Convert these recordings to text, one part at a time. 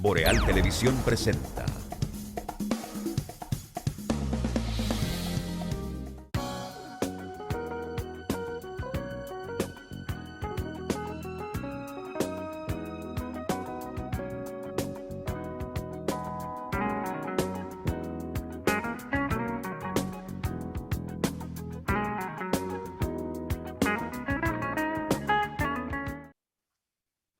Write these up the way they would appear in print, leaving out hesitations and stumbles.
Boreal Televisión presenta.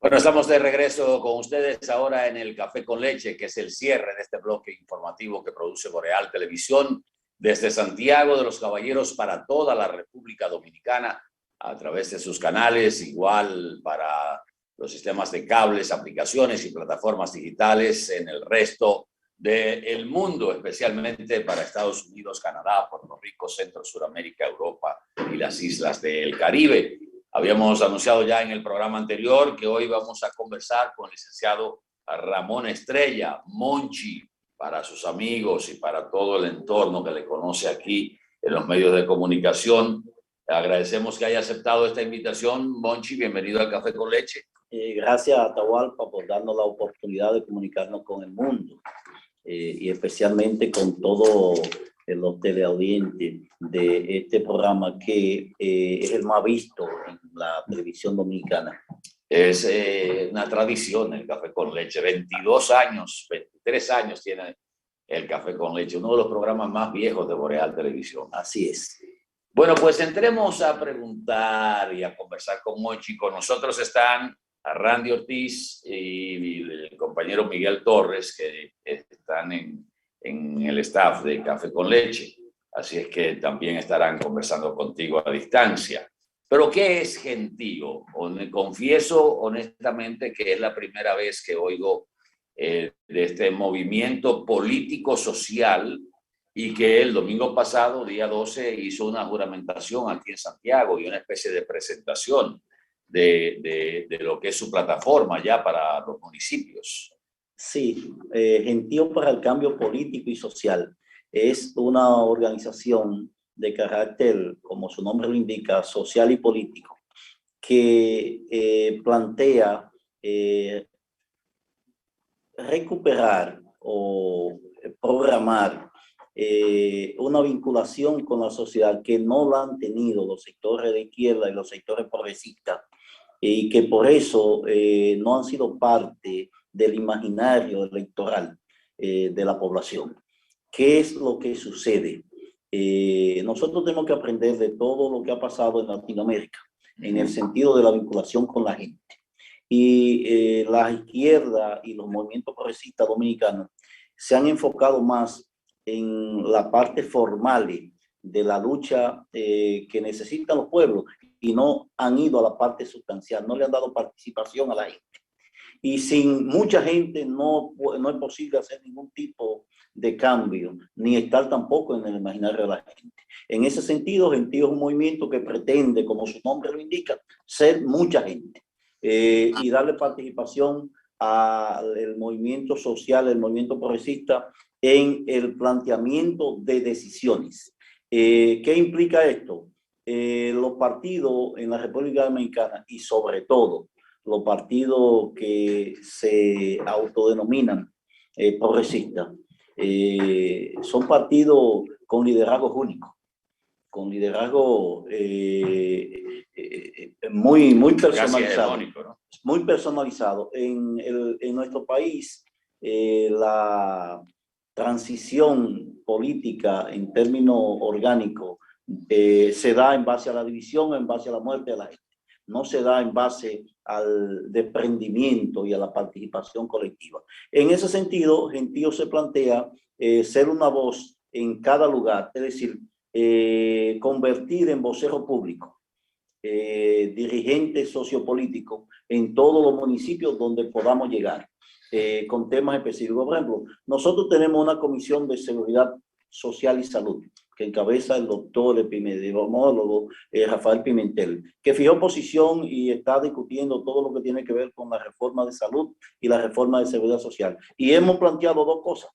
Bueno, estamos de regreso con ustedes ahora en el Café con Leche, que es el cierre de este bloque informativo que produce Boreal Televisión desde Santiago de los Caballeros para toda la República Dominicana a través de sus canales, igual para los sistemas de cables, aplicaciones y plataformas digitales en el resto del mundo, especialmente para Estados Unidos, Canadá, Puerto Rico, Centro, Suramérica, Europa y las islas del Caribe. Habíamos anunciado ya en el programa anterior que hoy vamos a conversar con el licenciado Ramón Estrella, Monchi, para sus amigos y para todo el entorno que le conoce aquí en los medios de comunicación. Agradecemos que haya aceptado esta invitación. Monchi, bienvenido al Café con Leche. Gracias a Atahualpa por darnos la oportunidad de comunicarnos con el mundo y especialmente con todos los teleaudientes de este programa que es el más visto en la televisión dominicana. Es una tradición el Café con Leche. 22 años, 23 años tiene el Café con Leche, uno de los programas más viejos de Boreal Televisión. Así es. Bueno, pues entremos a preguntar y a conversar con Monchi. Con nosotros están a Randy Ortiz y el compañero Miguel Torres, que están en el staff de Café con Leche. Así es que también estarán conversando contigo a distancia. Pero ¿qué es Gentío? Confieso honestamente que es la primera vez que oigo de este movimiento político-social y que el domingo pasado, día 12, hizo una juramentación aquí en Santiago y una especie de presentación de lo que es su plataforma ya para los municipios. Sí, Gentío para el Cambio Político y Social es una organización de carácter, como su nombre lo indica, social y político, que plantea recuperar o programar una vinculación con la sociedad que no la han tenido los sectores de izquierda y los sectores progresistas y que por eso no han sido parte del imaginario electoral de la población. ¿Qué es lo que sucede? Nosotros tenemos que aprender de todo lo que ha pasado en Latinoamérica, en el sentido de la vinculación con la gente. Y la izquierda y los movimientos progresistas dominicanos se han enfocado más en la parte formal de la lucha que necesitan los pueblos y no han ido a la parte sustancial, no le han dado participación a la gente. Y sin mucha gente no es posible hacer ningún tipo de cambio, ni estar tampoco en el imaginario de la gente. En ese sentido, Gentío es un movimiento que pretende, como su nombre lo indica, ser mucha gente y darle participación al movimiento social, el movimiento progresista, en el planteamiento de decisiones. ¿Qué implica esto? Los partidos en la República Dominicana y sobre todo los partidos que se autodenominan progresistas, son partidos con liderazgos únicos, con liderazgo muy personalizado, ¿no? Muy personalizado. En nuestro país, la transición política en términos orgánicos se da en base a la división, en base a la muerte de la gente. No se da en base al desprendimiento y a la participación colectiva. En ese sentido, Gentío se plantea ser una voz en cada lugar, es decir, convertir en vocero público, dirigente sociopolítico en todos los municipios donde podamos llegar, con temas específicos. Por ejemplo, nosotros tenemos una comisión de seguridad social y salud que encabeza el doctor epidemiólogo Rafael Pimentel, que fijó posición y está discutiendo todo lo que tiene que ver con la reforma de salud y la reforma de seguridad social. Y hemos planteado dos cosas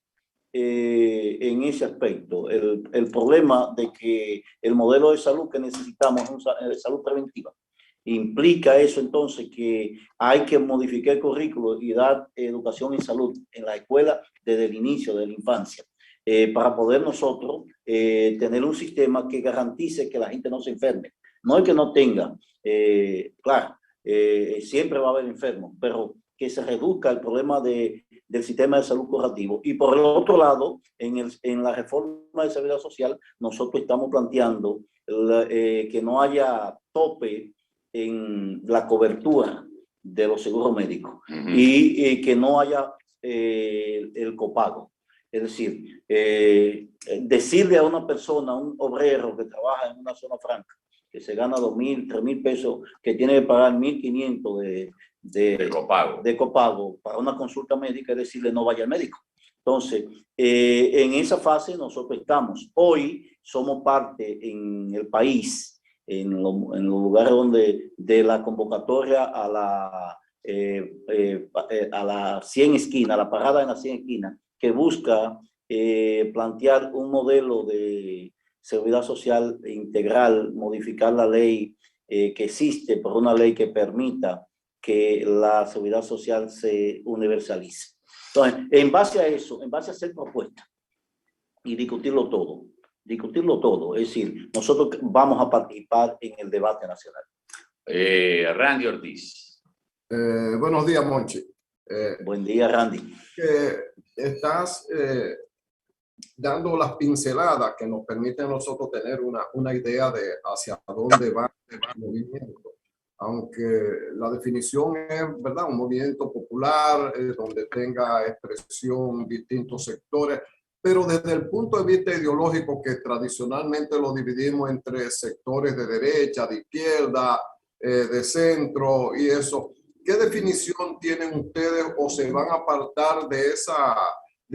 en ese aspecto. El problema de que el modelo de salud que necesitamos es salud preventiva. Implica eso entonces que hay que modificar el currículo y dar educación en salud en la escuela desde el inicio de la infancia, para poder nosotros tener un sistema que garantice que la gente no se enferme. No es que no tenga, claro, siempre va a haber enfermos, pero que se reduzca el problema del sistema de salud curativo. Y por el otro lado, en la reforma de seguridad social, nosotros estamos planteando que no haya tope en la cobertura de los seguros médicos y que no haya el copago. Es decir, decirle a una persona, a un obrero que trabaja en una zona franca, que se gana 2.000, 3.000 pesos, que tiene que pagar 1.500 de copago para una consulta médica, es decirle no vaya al médico. Entonces, en esa fase nosotros estamos. Hoy somos parte en el país, en los lugares donde de la convocatoria a la 100 esquinas, a la parada en la 100 esquinas, que busca plantear un modelo de seguridad social integral, modificar la ley que existe por una ley que permita que la seguridad social se universalice. Entonces, en base a eso, en base a hacer propuestas y discutirlo todo, es decir, nosotros vamos a participar en el debate nacional. Randy Ortiz. Buenos días, Monchi. Buen día, Randy. Estás dando las pinceladas que nos permiten a nosotros tener una idea de hacia dónde va el movimiento. Aunque la definición es, ¿verdad?, un movimiento popular donde tenga expresión distintos sectores, pero desde el punto de vista ideológico, que tradicionalmente lo dividimos entre sectores de derecha, de izquierda, de centro y eso, ¿qué definición tienen ustedes o se van a apartar de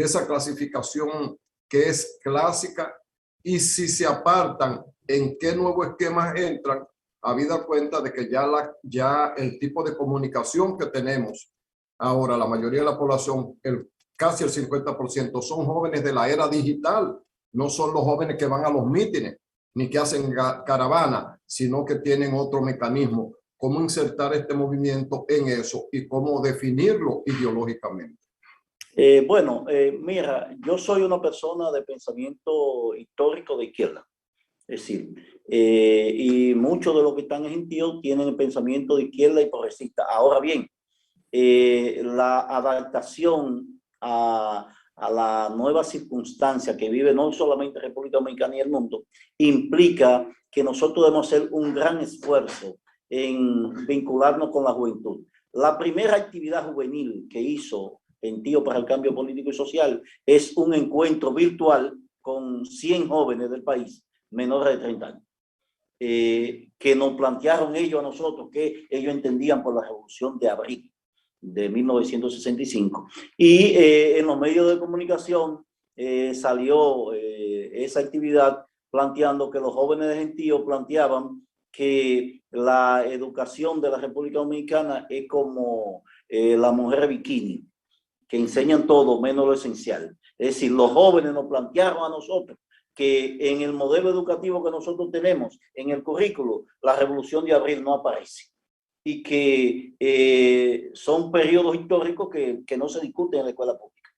esa clasificación que es clásica? Y si se apartan, ¿en qué nuevos esquemas entran? Habida cuenta de que ya el tipo de comunicación que tenemos ahora, la mayoría de la población, casi el 50%, son jóvenes de la era digital. No son los jóvenes que van a los mítines, ni que hacen caravana, sino que tienen otro mecanismo. ¿Cómo insertar este movimiento en eso y cómo definirlo ideológicamente? Mira, yo soy una persona de pensamiento histórico de izquierda. Es decir, y muchos de los que están en GENTIO tienen el pensamiento de izquierda y progresista. Ahora bien, la adaptación a la nueva circunstancia que vive no solamente República Dominicana y el mundo, implica que nosotros debemos hacer un gran esfuerzo en vincularnos con la juventud. La primera actividad juvenil que hizo GENTIO para el Cambio Político y Social es un encuentro virtual con 100 jóvenes del país menores de 30 años, que nos plantearon ellos a nosotros que ellos entendían por la Revolución de Abril de 1965. Y en los medios de comunicación salió esa actividad planteando que los jóvenes de GENTIO planteaban que la educación de la República Dominicana es como la mujer bikini, que enseñan todo menos lo esencial. Es decir, los jóvenes nos plantearon a nosotros que en el modelo educativo que nosotros tenemos, en el currículo, la Revolución de Abril no aparece. Y que son periodos históricos que no se discuten en la escuela pública.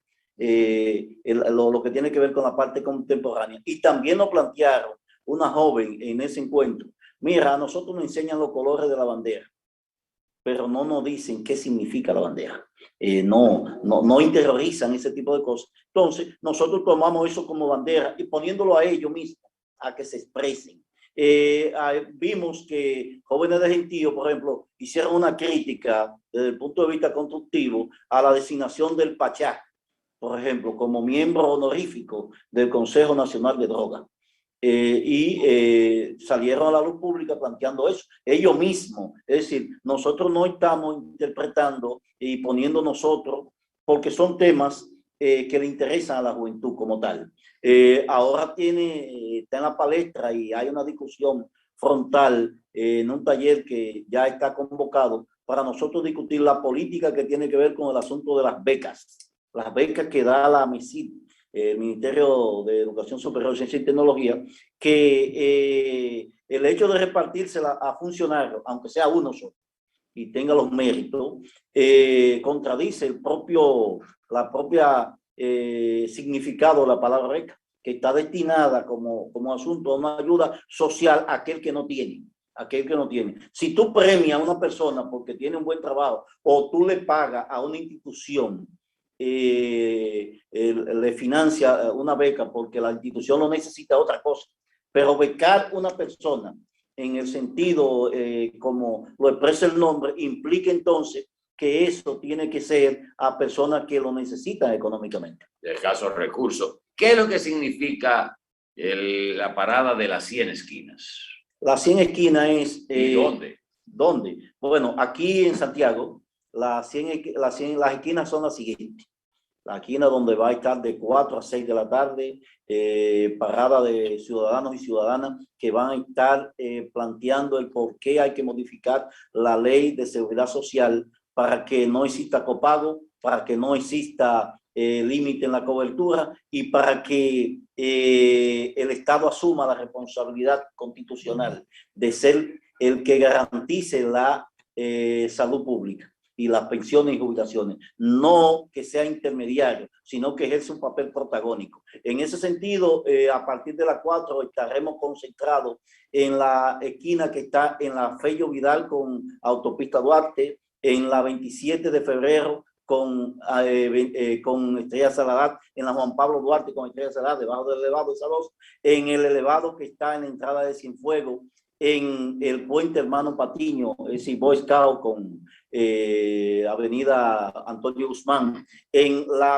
Lo que tiene que ver con la parte contemporánea. Y también nos plantearon una joven en ese encuentro. Mira, a nosotros nos enseñan los colores de la bandera, pero no nos dicen qué significa la bandera. No interiorizan ese tipo de cosas. Entonces, nosotros tomamos eso como bandera y poniéndolo a ellos mismos, a que se expresen. Vimos que jóvenes de GENTIO, por ejemplo, hicieron una crítica desde el punto de vista constructivo a la designación del Pachá, por ejemplo, como miembro honorífico del Consejo Nacional de Drogas. Salieron a la luz pública planteando eso, ellos mismos. Es decir, nosotros no estamos interpretando y poniendo nosotros, porque son temas que le interesan a la juventud como tal. Ahora está en la palestra y hay una discusión frontal en un taller que ya está convocado para nosotros discutir la política que tiene que ver con el asunto de las becas que da la MESID, el Ministerio de Educación Superior, Ciencia y Tecnología, que el hecho de repartírsela a funcionarios, aunque sea uno solo, y tenga los méritos, contradice la propia significado de la palabra beca, que está destinada como asunto a una ayuda social a aquel que no tiene. Si tú premias a una persona porque tiene un buen trabajo o tú le pagas a una institución, le financia una beca porque la institución lo necesita, otra cosa. Pero becar una persona en el sentido como lo expresa el nombre, implica entonces que eso tiene que ser a personas que lo necesitan económicamente. De escasos recursos. ¿Qué es lo que significa la parada de las 100 esquinas? Las 100 esquinas es... ¿Y dónde? ¿Dónde? Bueno, aquí en Santiago, las esquinas son las siguientes. La esquina donde va a estar de 4 a 6 de la tarde, parada de ciudadanos y ciudadanas que van a estar planteando el por qué hay que modificar la ley de seguridad social para que no exista copago, para que no exista límite en la cobertura y para que el Estado asuma la responsabilidad constitucional de ser el que garantice la salud pública y las pensiones y jubilaciones, no que sea intermediario, sino que ejerce un papel protagónico. En ese sentido, a partir de las 4 estaremos concentrados en la esquina que está en la Fello Vidal con Autopista Duarte, en la 27 de febrero con Estrella Saladar, en la Juan Pablo Duarte con Estrella Saladar, debajo del elevado de Salos, en el elevado que está en la entrada de Cienfuegos, en el puente Hermano Patiño, es decir, Boy Scout con avenida Antonio Guzmán, en la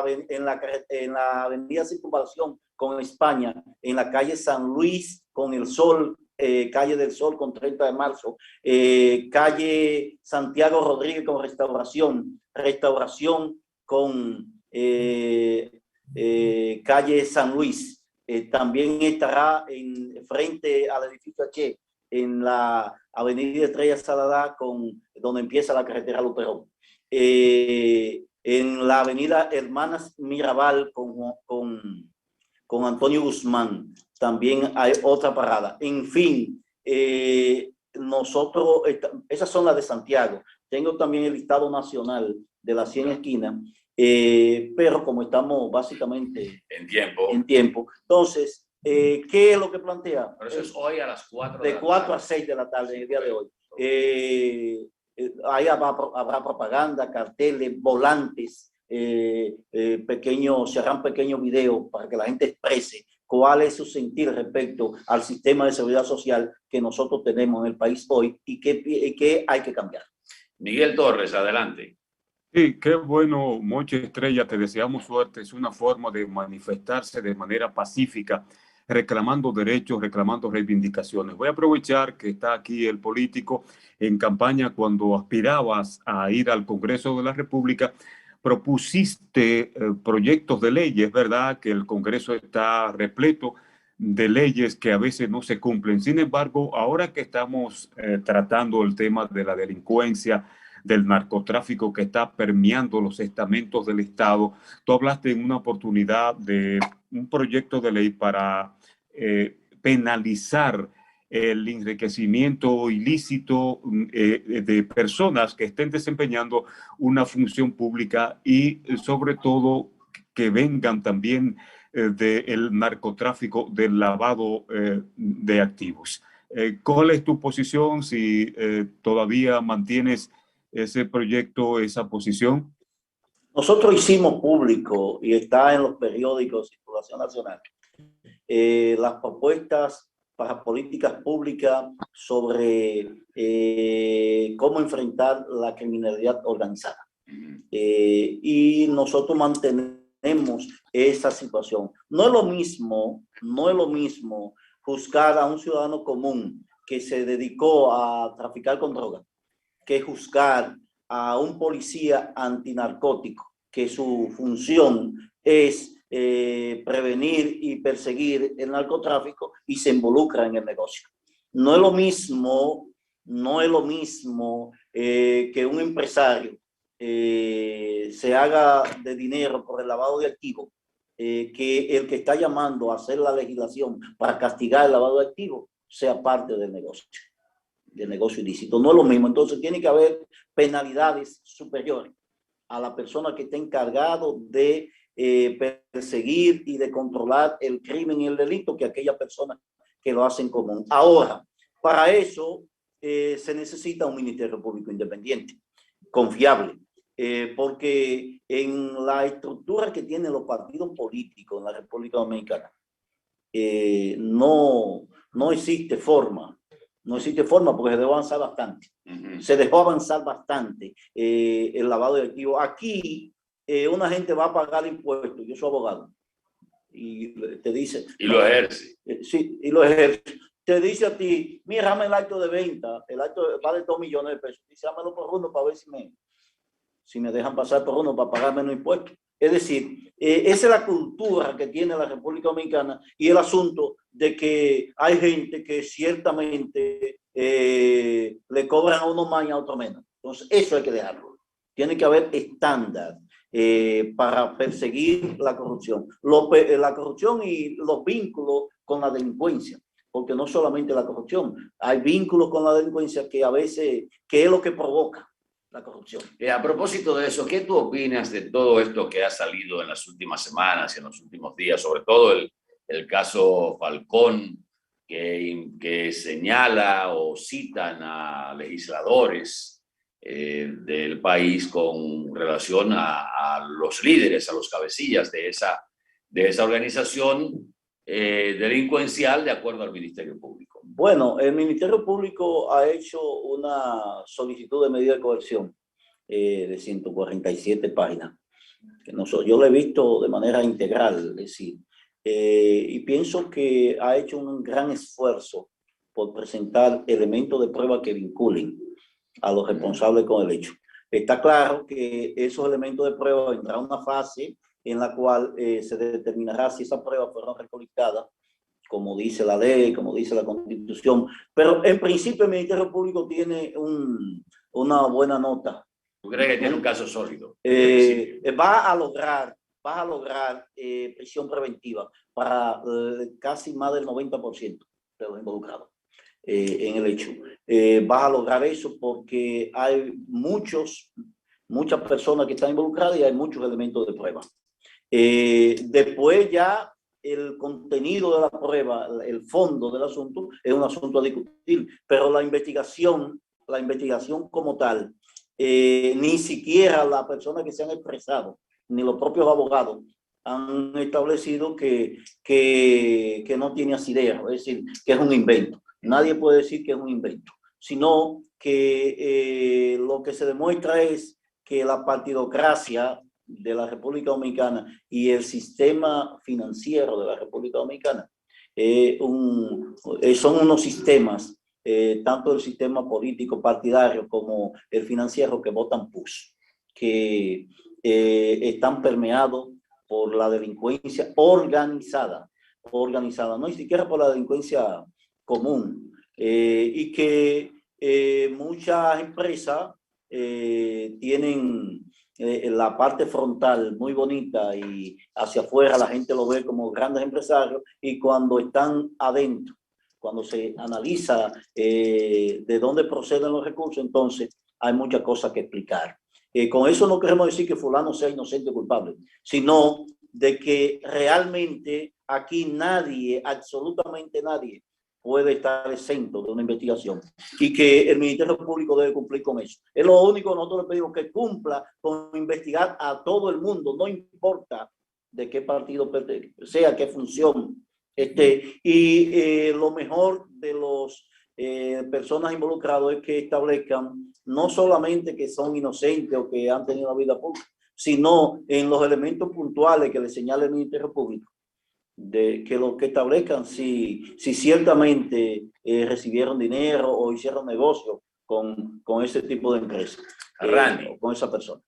avenida Circunvalación con España, en la calle San Luis con El Sol, calle del Sol con 30 de marzo, calle Santiago Rodríguez con Restauración con calle San Luis. También estará frente al edificio H, en la avenida Estrella Saladar, donde empieza la carretera Luperón. En la avenida Hermanas Mirabal con Antonio Guzmán también hay otra parada. En fin, nosotros, esas son las de Santiago. Tengo también el listado nacional de las 100 esquinas, pero como estamos básicamente en tiempo, entonces, ¿qué es lo que plantea? Pero eso es hoy a las 4 de 4 a 6 de la tarde, en el día de hoy. Ahí habrá propaganda, carteles, volantes, se harán pequeños videos para que la gente exprese cuál es su sentir respecto al sistema de seguridad social que nosotros tenemos en el país hoy y qué hay que cambiar. Miguel Torres, adelante. Sí, qué bueno, Moche Estrella, te deseamos suerte. Es una forma de manifestarse de manera pacífica, reclamando derechos, reclamando reivindicaciones. Voy a aprovechar que está aquí el político en campaña. Cuando aspirabas a ir al Congreso de la República, propusiste proyectos de leyes, ¿verdad? Que el Congreso está repleto de leyes que a veces no se cumplen. Sin embargo, ahora que estamos tratando el tema de la delincuencia, del narcotráfico que está permeando los estamentos del Estado, tú hablaste en una oportunidad de un proyecto de ley para penalizar el enriquecimiento ilícito de personas que estén desempeñando una función pública y sobre todo que vengan también del narcotráfico, del lavado de activos. ¿Cuál es tu posición? Si todavía mantienes ese proyecto, esa posición. Nosotros hicimos público y está en los periódicos de circulación nacional las propuestas para políticas públicas sobre cómo enfrentar la criminalidad organizada. Y nosotros mantenemos esa situación. No es lo mismo juzgar a un ciudadano común que se dedicó a traficar con drogas que juzgar a un policía antinarcótico, que su función es prevenir y perseguir el narcotráfico y se involucra en el negocio. No es lo mismo que un empresario se haga de dinero por el lavado de activos, que el que está llamando a hacer la legislación para castigar el lavado de activos sea parte del negocio ilícito. No es lo mismo. Entonces tiene que haber penalidades superiores a la persona que esté encargado de perseguir y de controlar el crimen y el delito que aquella persona que lo hace en común. Ahora, para eso se necesita un Ministerio Público independiente, confiable, porque en la estructura que tienen los partidos políticos en la República Dominicana, no existe forma. No existe forma porque se dejó avanzar bastante. Se dejó avanzar bastante el lavado de activos. Aquí una gente va a pagar impuestos. Yo soy abogado. Y te dice... Y lo ejerce. Sí, y lo ejerce. Te dice a ti, mira, dame el acto de venta. El acto vale 2 millones de pesos. Dice, dámelo por uno para ver si me dejan pasar por uno para pagar menos impuestos. Es decir, esa es la cultura que tiene la República Dominicana y el asunto de que hay gente que ciertamente le cobran a uno más y a otro menos. Entonces, eso hay que dejarlo. Tiene que haber estándar para perseguir la corrupción. La corrupción y los vínculos con la delincuencia. Porque no solamente la corrupción, hay vínculos con la delincuencia que a veces, que es lo que provoca la corrupción. A propósito de eso, ¿qué tú opinas de todo esto que ha salido en las últimas semanas y en los últimos días? Sobre todo el caso Falcón, que señala o citan a legisladores del país con relación a los líderes, a los cabecillas de esa organización delincuencial, de acuerdo al Ministerio Público. Bueno, el Ministerio Público ha hecho una solicitud de medida de coerción de 147 páginas. Que yo lo he visto de manera integral, es decir, y pienso que ha hecho un gran esfuerzo por presentar elementos de prueba que vinculen a los responsables con el hecho. Está claro que esos elementos de prueba vendrá a una fase en la cual se determinará si esas pruebas fueron recolectadas, como dice la ley, como dice la Constitución. Pero en principio el Ministerio Público tiene una buena nota. ¿Tú crees que tiene un caso sólido? Va a lograr prisión preventiva para casi más del 90% de los involucrados en el hecho. Vas a lograr eso porque hay muchas personas que están involucradas y hay muchos elementos de prueba. Después ya el contenido de la prueba, el fondo del asunto, es un asunto a discutir, pero la investigación como tal, ni siquiera las personas que se han expresado, ni los propios abogados, han establecido que no tiene asidero, es decir, que es un invento. Nadie puede decir que es un invento, sino que lo que se demuestra es que la partidocracia de la República Dominicana y el sistema financiero de la República Dominicana son unos sistemas, tanto el sistema político partidario como el financiero, que votan push, que están permeados por la delincuencia organizada, no ni siquiera por la delincuencia común, y que muchas empresas tienen la parte frontal muy bonita y hacia afuera la gente lo ve como grandes empresarios, y cuando están adentro, cuando se analiza de dónde proceden los recursos, entonces hay muchas cosas que explicar. Con eso no queremos decir que fulano sea inocente o culpable, sino de que realmente aquí nadie, absolutamente nadie, puede estar exento de una investigación y que el Ministerio Público debe cumplir con eso. Es lo único que nosotros le pedimos, que cumpla con investigar a todo el mundo, no importa de qué partido sea, qué función esté. Y lo mejor de los personas involucradas es que establezcan no solamente que son inocentes o que han tenido una vida pública, sino en los elementos puntuales que le señala el Ministerio Público, de que lo que establezcan si ciertamente recibieron dinero o hicieron negocio con ese tipo de empresa, con esa persona.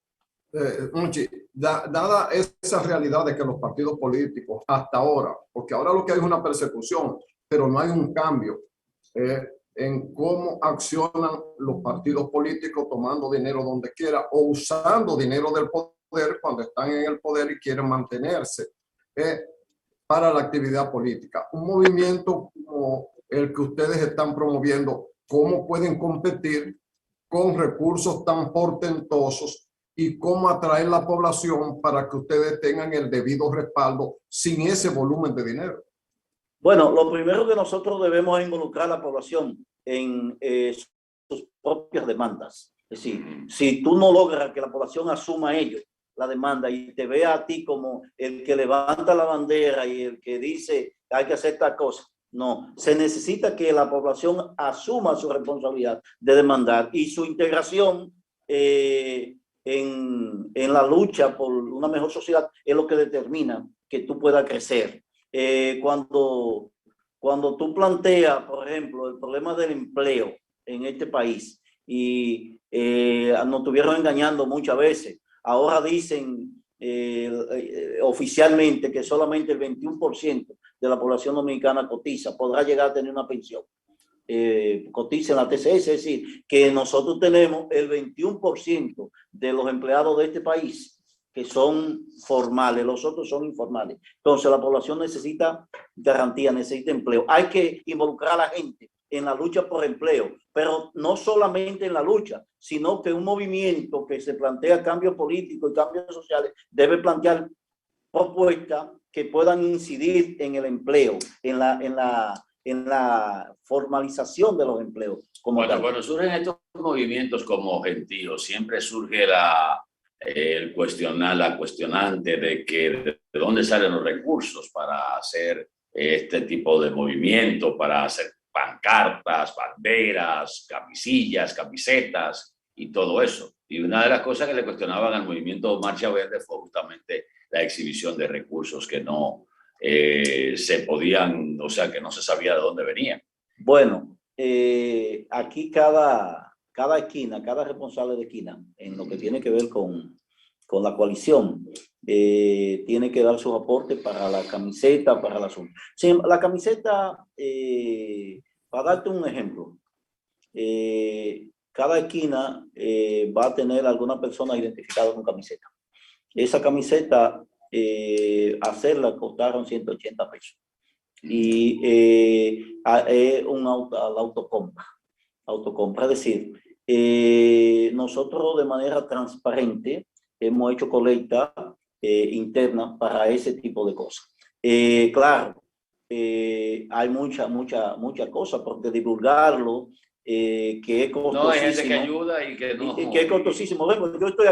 Monchi, dada esa realidad de que los partidos políticos hasta ahora, porque ahora lo que hay es una persecución, pero no hay un cambio en cómo accionan los partidos políticos tomando dinero donde quiera o usando dinero del poder cuando están en el poder y quieren mantenerse para la actividad política. Un movimiento como el que ustedes están promoviendo, cómo pueden competir con recursos tan portentosos y cómo atraer la población para que ustedes tengan el debido respaldo sin ese volumen de dinero. Bueno, lo primero que nosotros debemos es involucrar a la población en sus propias demandas. Es decir, si tú no logras que la población asuma ellos la demanda y te vea a ti como el que levanta la bandera y el que dice hay que hacer tal cosa, no, se necesita que la población asuma su responsabilidad de demandar y su integración en la lucha por una mejor sociedad es lo que determina que tú puedas crecer. Cuando tú planteas, por ejemplo, el problema del empleo en este país y nos estuvieron engañando muchas veces, ahora dicen oficialmente que solamente el 21% de la población dominicana cotiza, podrá llegar a tener una pensión. Cotiza en la TCS, es decir, que nosotros tenemos el 21% de los empleados de este país que son formales, los otros son informales. Entonces la población necesita garantía, necesita empleo. Hay que involucrar a la gente en la lucha por empleo, pero no solamente en la lucha, sino que un movimiento que se plantea cambios políticos y cambios sociales debe plantear propuestas que puedan incidir en el empleo, en la formalización de los empleos. Cuando surgen estos movimientos como Gentío, siempre surge la cuestionante de que de dónde salen los recursos para hacer este tipo de movimiento, para hacer pancartas, banderas, camisillas, camisetas y todo eso. Y una de las cosas que le cuestionaban al movimiento Marcha Verde fue justamente la exhibición de recursos que no se podían, o sea, que no se sabía de dónde venían. Bueno, aquí cada esquina, cada responsable de esquina, en lo que tiene que ver con la coalición, tiene que dar sus aportes para la camiseta, para el asunto. Sí, la camiseta, para darte un ejemplo, cada esquina va a tener alguna persona identificada con camiseta. Esa camiseta, hacerla costaron 180 pesos. Y autocompra, es decir, nosotros de manera transparente hemos hecho colecta interna para ese tipo de cosas. Claro, hay mucha cosa, porque divulgarlo, que es costosísimo. No, hay gente que ayuda y que no. Y que es costosísimo. Bueno, yo estoy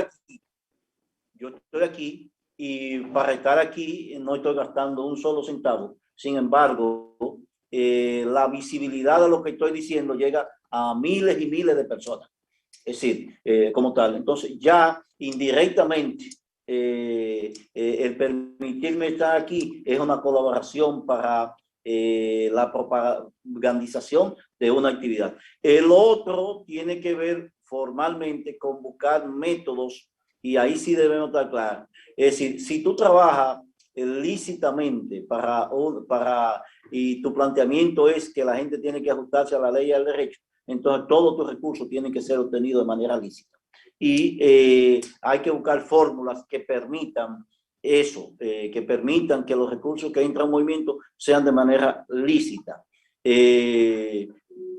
aquí y para estar aquí no estoy gastando un solo centavo. Sin embargo, la visibilidad de lo que estoy diciendo llega a miles y miles de personas. Es decir, como tal. Entonces, ya indirectamente, el permitirme estar aquí es una colaboración para la propagandización de una actividad. El otro tiene que ver formalmente con buscar métodos, y ahí sí debemos estar claros. Es decir, si tú trabajas lícitamente y tu planteamiento es que la gente tiene que ajustarse a la ley y al derecho, entonces todos tus recursos tienen que ser obtenidos de manera lícita. Y hay que buscar fórmulas que permitan eso, que permitan que los recursos que entran en movimiento sean de manera lícita,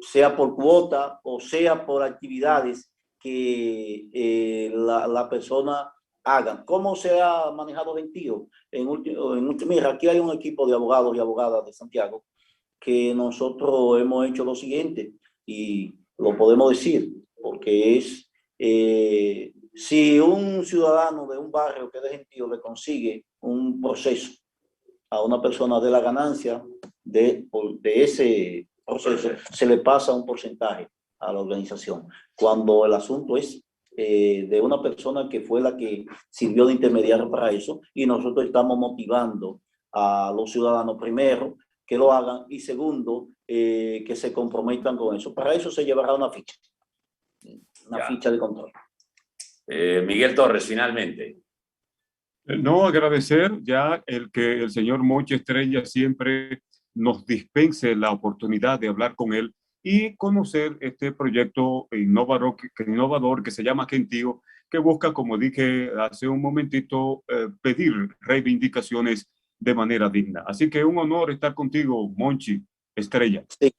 sea por cuota o sea por actividades que la persona haga. ¿Cómo se ha manejado Gentío? Mira, aquí hay un equipo de abogados y abogadas de Santiago que nosotros hemos hecho lo siguiente, y lo podemos decir, porque es, si un ciudadano de un barrio que es de Gentío le consigue un proceso a una persona de la ganancia de ese proceso, se le pasa un porcentaje a la organización. Cuando el asunto es de una persona que fue la que sirvió de intermediario para eso, y nosotros estamos motivando a los ciudadanos, primero, que lo hagan, y segundo, que se comprometan con eso. Para eso se llevará una ficha de control. Miguel Torres, finalmente. No, agradecer ya el que el señor Monchi Estrella siempre nos dispense la oportunidad de hablar con él y conocer este proyecto innovador que se llama Gentío, que busca, como dije hace un momentito, pedir reivindicaciones de manera digna. Así que un honor estar contigo, Monchi, Estrella. Sí.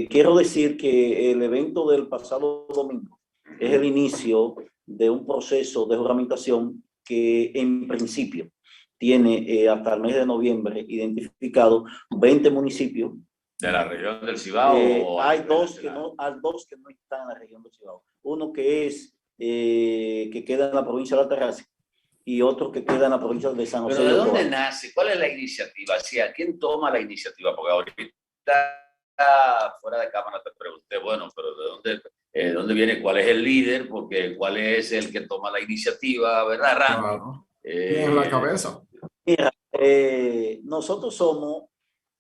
Quiero decir que el evento del pasado domingo es el inicio de un proceso de juramentación que en principio tiene hasta el mes de noviembre identificado 20 municipios. ¿De la región del Cibao? Hay dos que no están en la región del Cibao. Uno que queda en la provincia de Altagracia y otro que queda en la provincia de San José. ¿Pero de dónde nace? ¿Cuál es la iniciativa? ¿Quién toma la iniciativa? Porque ahorita fuera de cámara te pregunté, bueno, pero ¿de dónde viene? ¿Cuál es el líder? Porque ¿cuál es el que toma la iniciativa? ¿Verdad, Randy? Claro. ¿Quién es la cabeza? Mira, nosotros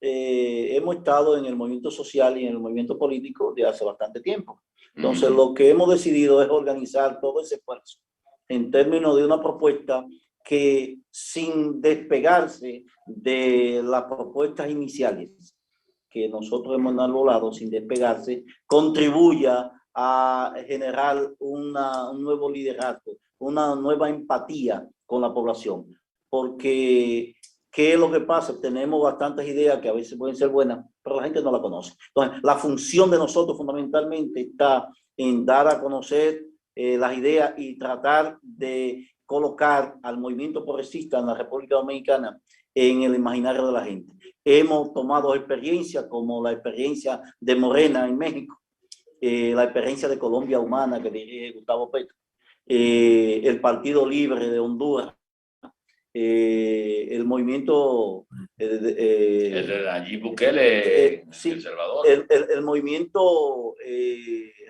hemos estado en el movimiento social y en el movimiento político de hace bastante tiempo. Entonces, lo que hemos decidido es organizar todo ese esfuerzo en términos de una propuesta que, sin despegarse de las propuestas iniciales que nosotros hemos elaborado, sin despegarse, contribuya a generar un nuevo liderazgo, una nueva empatía con la población. Porque, ¿qué es lo que pasa? Tenemos bastantes ideas que a veces pueden ser buenas, pero la gente no la conoce. Entonces, la función de nosotros fundamentalmente está en dar a conocer las ideas y tratar de colocar al movimiento progresista en la República Dominicana en el imaginario de la gente. Hemos tomado experiencias como la experiencia de Morena en México, la experiencia de Colombia Humana que dirige Gustavo Petro, el Partido Libre de Honduras, el movimiento el de Nayib Bukele, sí, El Salvador. El movimiento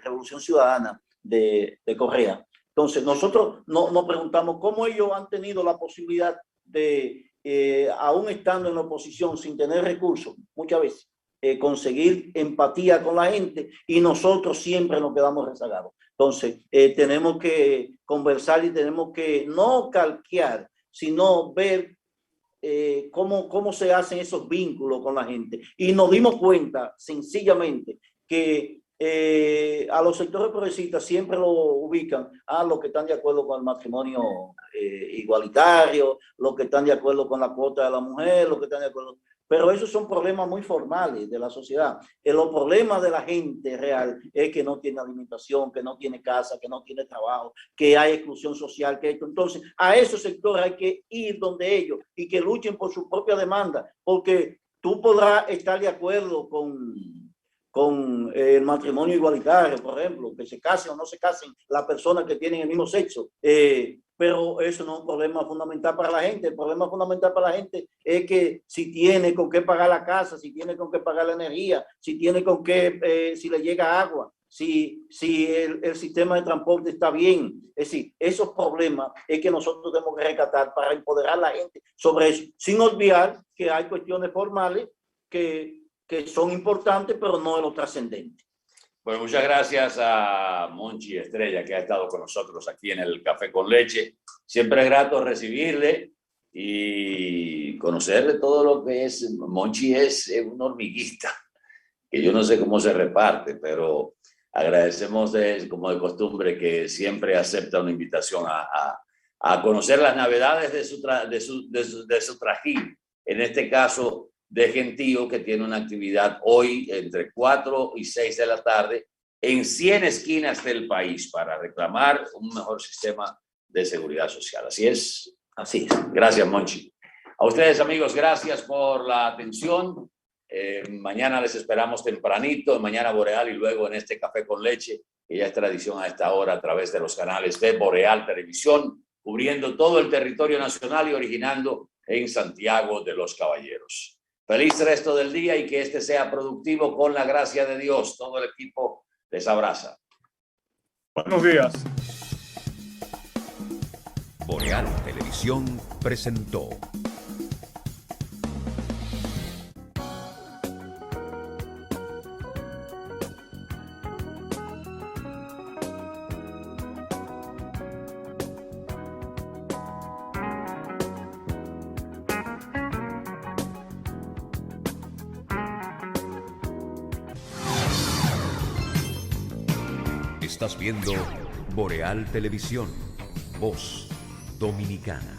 Revolución Ciudadana de Correa. Entonces, nosotros nos preguntamos cómo ellos han tenido la posibilidad de, aún estando en la oposición, sin tener recursos, muchas veces, conseguir empatía con la gente, y nosotros siempre nos quedamos rezagados. Entonces, tenemos que conversar y tenemos que no calquear, sino ver cómo se hacen esos vínculos con la gente. Y nos dimos cuenta, sencillamente, que a los sectores progresistas siempre lo ubican a los que están de acuerdo con el matrimonio igualitario, los que están de acuerdo con la cuota de la mujer, los que están de acuerdo. Pero esos son problemas muy formales de la sociedad. Los problemas de la gente real es que no tiene alimentación, que no tiene casa, que no tiene trabajo, que hay exclusión social, que esto. Entonces, a esos sectores hay que ir donde ellos y que luchen por su propia demanda, porque tú podrás estar de acuerdo con el matrimonio igualitario, por ejemplo, que se casen o no se casen las personas que tienen el mismo sexo, pero eso no es un problema fundamental para la gente. El problema fundamental para la gente es que si tiene con qué pagar la casa, si tiene con qué pagar la energía, si tiene con qué, si le llega agua, si el sistema de transporte está bien. Es decir, esos problemas es que nosotros tenemos que rescatar para empoderar a la gente sobre eso, sin olvidar que hay cuestiones formales que son importantes, pero no en lo trascendente. Bueno, muchas gracias a Monchi Estrella, que ha estado con nosotros aquí en el Café con Leche. Siempre es grato recibirle y conocerle todo lo que es. Monchi es un hormiguista, que yo no sé cómo se reparte, pero agradecemos como de costumbre que siempre acepta una invitación a conocer las novedades de su trajín. En este caso, de Gentío, que tiene una actividad hoy entre 4 y 6 de la tarde en 100 esquinas del país para reclamar un mejor sistema de seguridad social. Así es. Así es. Gracias, Monchi. A ustedes, amigos, gracias por la atención. Mañana les esperamos tempranito, en Mañana Boreal, y luego en este Café con Leche, que ya es tradición a esta hora a través de los canales de Boreal Televisión, cubriendo todo el territorio nacional y originando en Santiago de los Caballeros. Feliz resto del día y que este sea productivo con la gracia de Dios. Todo el equipo les abraza. Buenos días. Boreal Televisión presentó. Estás viendo Boreal Televisión, voz dominicana.